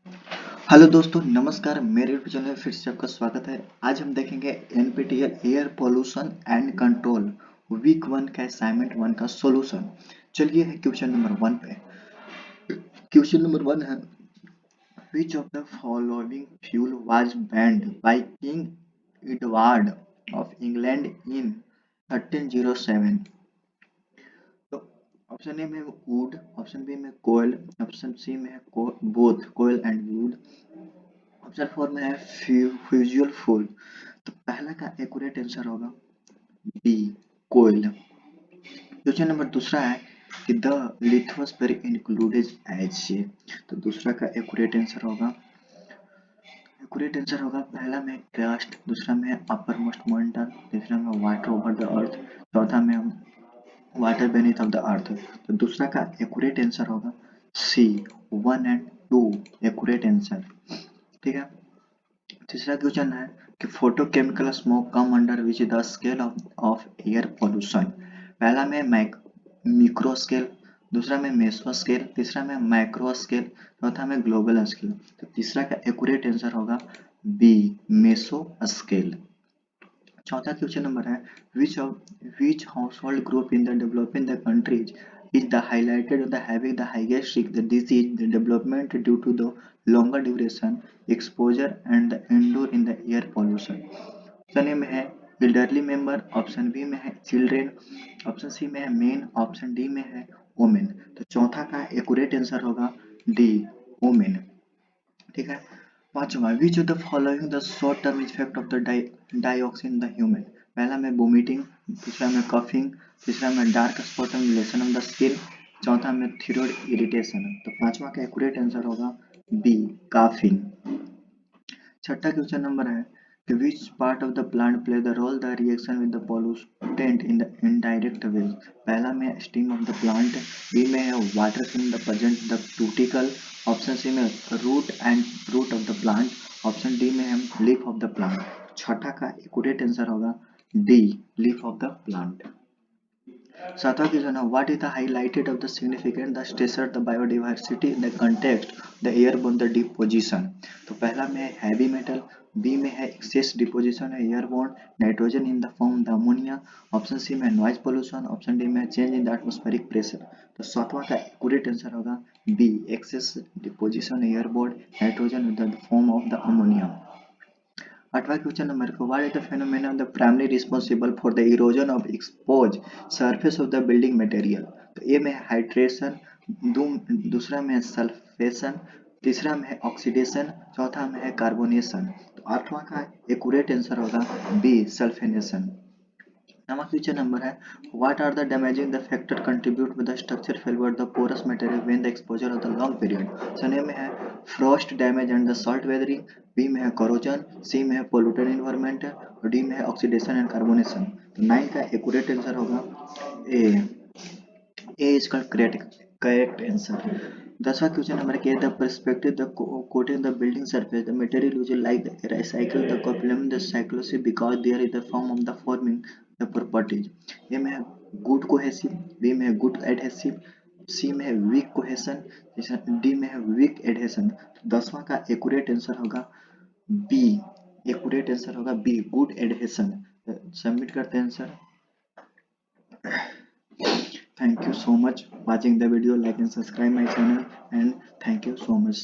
Hello दोस्तों, नमस्कार। मेरे यूट्यूब चैनल में फिर से आपका स्वागत है। आज हम देखेंगे NPTEL air pollution and control week 1 का असाइनमेंट 1 का सॉल्यूशन। चलिए क्वेश्चन नंबर 1 पे। क्वेश्चन नंबर 1 है, which of the following fuel was banned by King Edward of England in 1307? तो ऑप्शन ए में वुड, ऑप्शन बी में कोयल, ऑप्शन सी में है both coal and wood, option 4 में है फ्यूजुअल फूल। तो पहला का एक्यूरेट आंसर होगा बी, कोयल। क्वेश्चन नंबर दूसरा है कि द लिथोस्फीयर इंक्लूडेड एज। तो दूसरा का एक्यूरेट आंसर होगा पहला में क्रस्ट, दूसरा में अपर मोस्ट मॉन्टन, तीसरा में वाटर ओवर द अर्थ, चौथा में water beneath of the earth. तो दूसरा का एक्यूरेट आंसर होगा सी, 1 एंड 2 एक्यूरेट आंसर। ठीक है। तीसरा क्वेश्चन है कि photochemical smoke come under which the scale of air pollution. पहला में मिक्रो स्केल, दूसरा में मेसो स्केल, तीसरा में माइक्रो स्केल, चौथा में ग्लोबल स्केल। तो तीसरा का एक्यूरेट आंसर होगा बी, मेसो स्केल। चौथा क्वेश्चन नंबर है which household group in the developing the countries is the highlighted the having the highest risk the disease the development due to the longer duration exposure and the indoor in the air pollution। Option A में है elderly member, option B में है children, option C में है main, option D में है women. तो चौथा का एक्यूरेट आंसर होगा डी, वोमेन। ठीक है। पांचवा, which of the following the short term effect of the dioxin the human. पहला में वोमिटिंग, दूसरा में कफिंग, तीसरा में dark spot lesion of the skin, चौथा में थायराइड इरिटेशन। तो पांचवा का एक्यूरेट आंसर होगा बी, काफिंग। छठा क्वेश्चन नंबर है कि which part of the plant play the role the reaction with the pollutant in the indirect way. पहला में stem of the plant, B में है water film the present the cuticle, option C में root of the plant, option D में है leaf of the plant. छठा का accurate answer होगा D, leaf of the plant. सातवां क्वेश्चन है what is the highlighted of the significant the stressor the biodiversity the context the airborne the deposition. तो पहला में है हैवी मेटल, बी में है एक्सेस डिपोजिशन है airborne nitrogen in the form the ammonia, option C में noise pollution, option D में change in the atmospheric pressure. तो सातवां का एक्यूरेट आंसर होगा B, excess deposition airborne nitrogen in the form of the ammonia. आठवां question number को what is the phenomenon the primary responsible for the erosion of expose surface of the building material. तो A में है hydration, दूसरा में है sulphation, तीसरा में है ऑक्सीडेशन, चौथा में है कार्बोनेशन। तो आठवां का एक्यूरेट आंसर होगा बी, सल्फेनेशन। नवा क्वेश्चन नंबर है what are the damaging the factor contribute with the structure failure the porous material when the exposure of the long period. Option A में है frost damage and the salt weathering, B में है corrosion, सी में है polluted environment और D में है oxidation and carbonation. तो 9 का एक्यूरेट आंसर होगा A, A is correct answer. 10वां क्वेश्चन नंबर के the perspective the coating the building surface the material used like the recycle the complement the cyclosis because there is the form of the forming the properties। ए में है good cohesive, B में है good adhesive, सी में है week cohesion, D में है week adhesion. 10वां का एक्यूरेट आंसर होगा बी, एक्यूरेट आंसर होगा बी, गुड एडहेसन। सबमिट करते हैं answer. Thank you so much watching the video, like and subscribe my channel, and thank you so much.